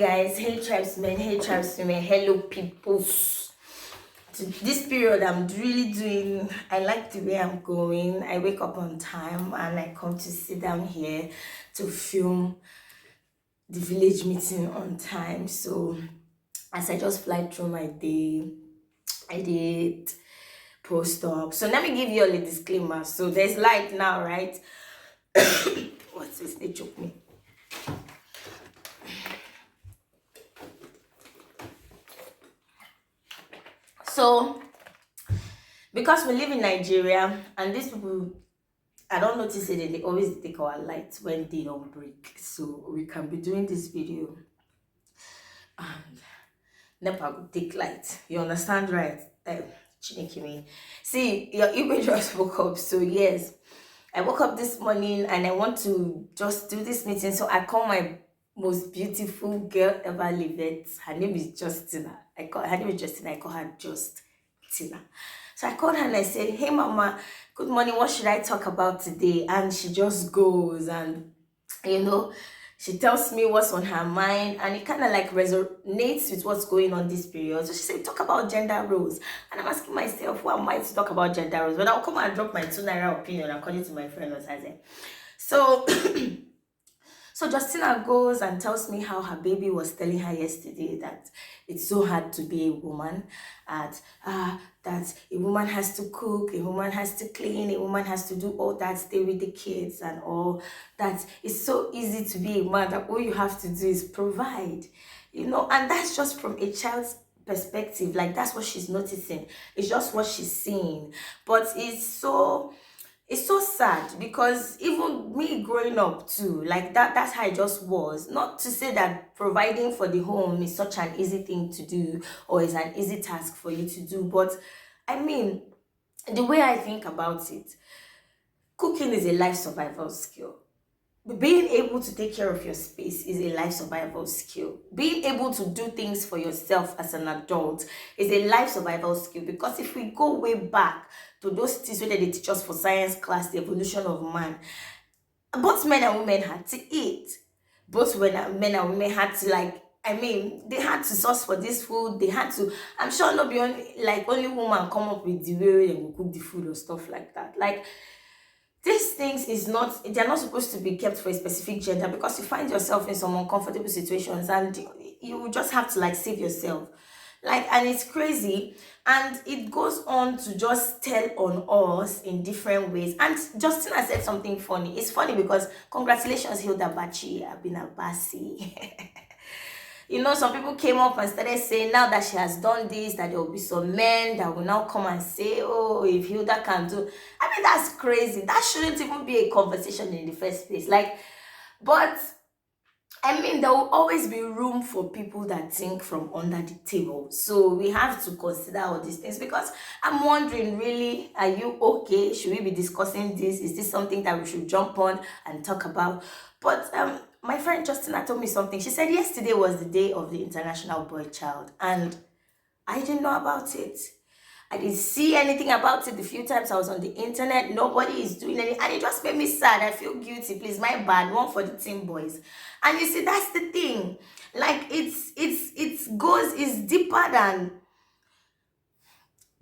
guys, hey tribesmen, hey tribeswomen, hello people. This period I'm really doing, I like the way I'm going. I wake up on time and I come to sit down here to film the village meeting on time. So as I just fly through my day, I did post up. So let me give you all a disclaimer. So there's light now, right? What's this? They choke me. So because we live in Nigeria and these people, I don't notice it, they always take our lights when they don't break. So we can be doing this video and NEPA will take light. You understand, right? Chinekimi. See, your image just woke up. So yes, I woke up this morning and I want to just do this meeting. So I call my most beautiful girl ever lived. Her name is Justina. I call her Just Tina. So I called her and I said, hey mama, good morning, what should I talk about today? And she just goes and she tells me what's on her mind, and it kind of like resonates with what's going on this period. So she said, talk about gender roles. And I'm asking myself, who am I to talk about gender roles? But I'll come and drop my 2 naira opinion according to my friend Osaze. So so Justina goes and tells me how her baby was telling her yesterday that it's so hard to be a woman, that a woman has to cook, a woman has to clean, a woman has to do all that, stay with the kids and all, that it's so easy to be a man, that all you have to do is provide, and that's just from a child's perspective. Like, that's what she's noticing. It's just what she's seeing. But it's so sad because even me growing up too, like that's how I just was. Not to say that providing for the home is such an easy thing to do or is an easy task for you to do, but I mean, the way I think about it, cooking is a life survival skill. Being able to take care of your space is a life survival skill. Being able to do things for yourself as an adult is a life survival skill, because if we go way back to those things where they teach us for science class, the evolution of man, both men and women had to eat. Both men and women had to, like, I mean, they had to source for this food. They had to, I'm sure not beyond, like, only woman come up with the way they will cook the food or stuff like that. Like, these things they're not supposed to be kept for a specific gender, because you find yourself in some uncomfortable situations and you just have to, like, save yourself. Like, and it's crazy, and it goes on to just tell on us in different ways. And Justina said something funny. It's funny because congratulations, Hilda Baci Abinabasi. Some people came up and started saying now that she has done this, that there will be some men that will now come and say, oh, if Hilda can do. I mean, that's crazy. That shouldn't even be a conversation in the first place. Like, but I mean, there will always be room for people that think from under the table. So we have to consider all these things, because I'm wondering, really, are you okay? Should we be discussing this? Is this something that we should jump on and talk about? But my friend Justina told me something. She said yesterday was the day of the International Boy Child, and I didn't know about it. I didn't see anything about it the few times I was on the internet. Nobody is doing anything, and it just made me sad. I feel guilty. Please, my bad. One for the teen boys. And you see, that's the thing. Like, it's deeper than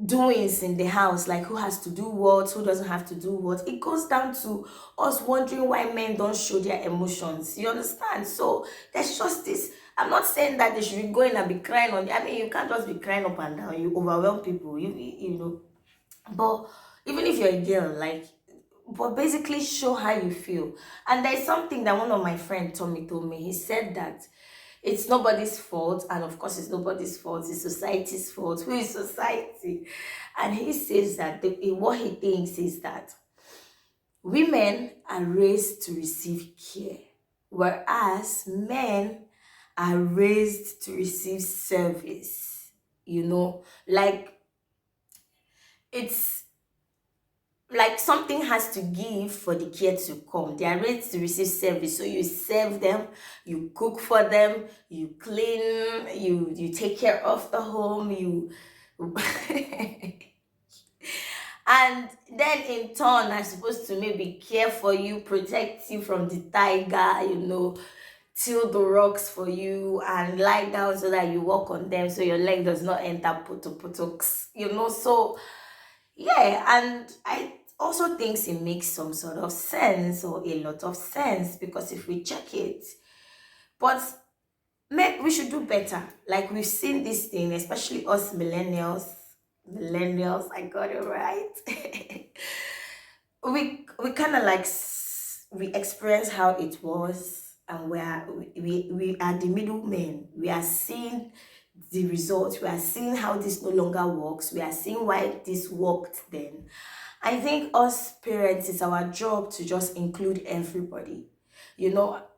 doings in the house, like who has to do what, who doesn't have to do what. It goes down to us wondering why men don't show their emotions. You understand? So there's just this. I'm not saying that they should be going and be crying on. I mean, you can't just be crying up and down. You overwhelm people. You know. But even if you're a girl, like, but basically show how you feel. And there's something that one of my friends told me. He said that it's nobody's fault, and of course it's nobody's fault, it's society's fault. Who is society? And he says that what he thinks is that women are raised to receive care, whereas men are raised to receive service. Like, it's like something has to give for the care to come. They are ready to receive service. So you serve them, you cook for them, you clean, you take care of the home, you and then in turn are supposed to maybe care for you, protect you from the tiger, till the rocks for you and lie down so that you walk on them so your leg does not enter puto, so yeah. And I also think it makes some sort of sense, or a lot of sense, because if we check it, but we should do better. Like, we've seen this thing, especially us millennials, I got it right. We kind of like we experience how it was, and we are the middlemen. We are seeing the results. We are seeing how this no longer works. We are seeing why this worked then. I think us parents, it's our job to just include everybody.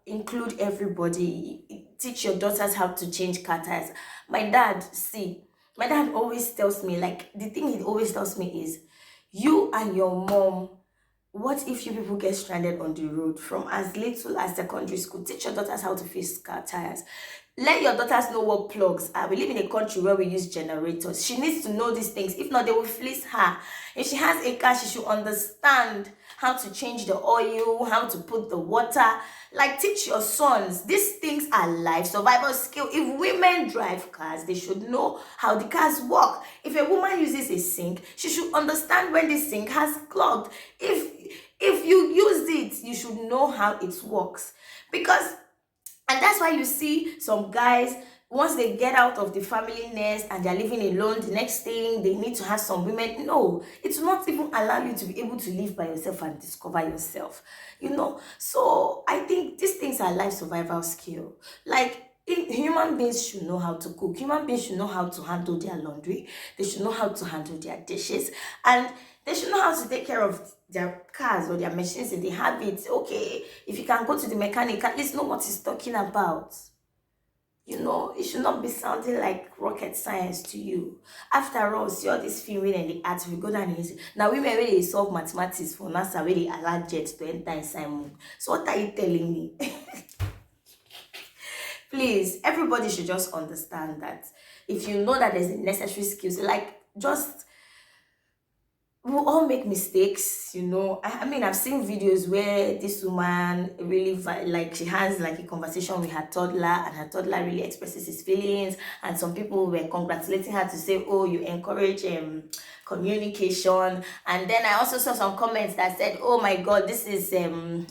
Include everybody. Teach your daughters how to change car tires. My dad always tells me, like, the thing he always tells me is, you and your mom, what if you people get stranded on the road from as little as secondary school? Teach your daughters how to fix car tires. Let your daughters know what plugs are. We live in a country where we use generators. She needs to know these things. If not, they will fleece her. If she has a car, she should understand how to change the oil, how to put the water. Like, teach your sons. These things are life survival skill. If women drive cars, they should know how the cars work. If a woman uses a sink, she should understand when the sink has clogged. If you use it, you should know how it works. And that's why you see some guys, once they get out of the family nest and they're living alone, the next thing they need to have some women. No, it will not even allow you to be able to live by yourself and discover yourself. So I think these things are life survival skill. Like, human beings should know how to cook. Human beings should know how to handle their laundry. They should know how to handle their dishes. And they should know how to take care of their cars or their machines if they have it. Okay, if you can go to the mechanic, at least know what he's talking about. It should not be sounding like rocket science to you. After all, see all this film and the art, we go down and now women where they solve mathematics for NASA, where they allow jets to enter inside moon. So what are you telling me? Please, everybody should just understand that if you know that there's a necessary skills, like, just, we all make mistakes. I mean, I've seen videos where this woman really like, she has like a conversation with her toddler, and her toddler really expresses his feelings, and some people were congratulating her to say, oh, you encourage communication. And then I also saw some comments that said, oh my god, this is said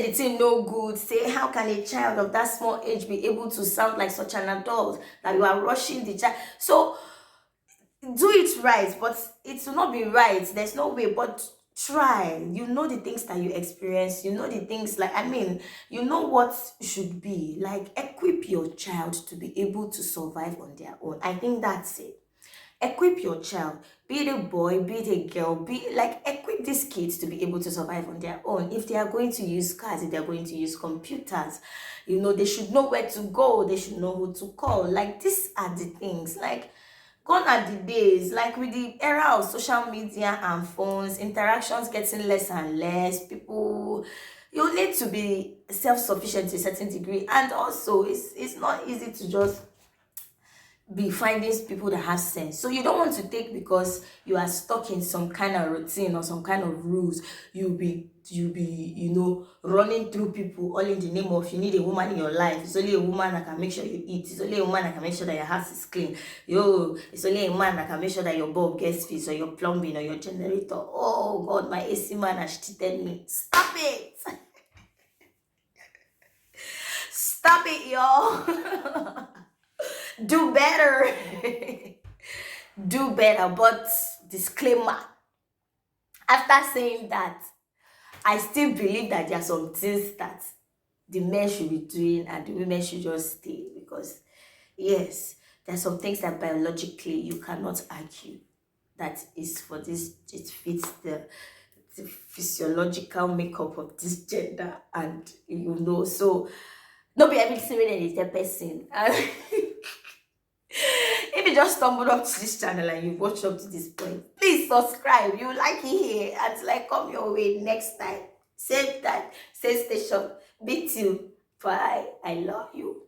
the thing no good. Say, how can a child of that small age be able to sound like such an adult, that you are rushing the child? So do it right, but it will not be right. There's no way, but try. The things that you experience, the things, like, I mean, what should be. Like, equip your child to be able to survive on their own. I think that's it. Equip your child, be it a boy, be it a girl, equip these kids to be able to survive on their own. If they are going to use cars, if they are going to use computers, they should know where to go, they should know who to call. Like, these are the things. Like, gone are the days, like, with the era of social media and phones, interactions getting less and less. People, you need to be self-sufficient to a certain degree. And also, it's not easy to just be finding people that have sense. So you don't want to take, because you are stuck in some kind of routine or some kind of rules, you'll be running through people, all in the name of, you need a woman in your life. It's only a woman that can make sure you eat. It's only a woman that can make sure that your house is clean. It's only a man that can make sure that your bulb gets fixed, or your plumbing, or your generator. Oh god, my AC man has cheated me. Stop it. Stop it, y'all. Do better. Do better. But disclaimer, after saying that, I still believe that there are some things that the men should be doing and the women should just stay. Because yes, there are some things that biologically you cannot argue that is for this, it fits the physiological makeup of this gender. And so not be everything when is the person. If you just stumbled up to this channel and you've watched up to this point, please subscribe. You like it here, and like, come your way next time. Same time, same station. Be till. Bye. I love you.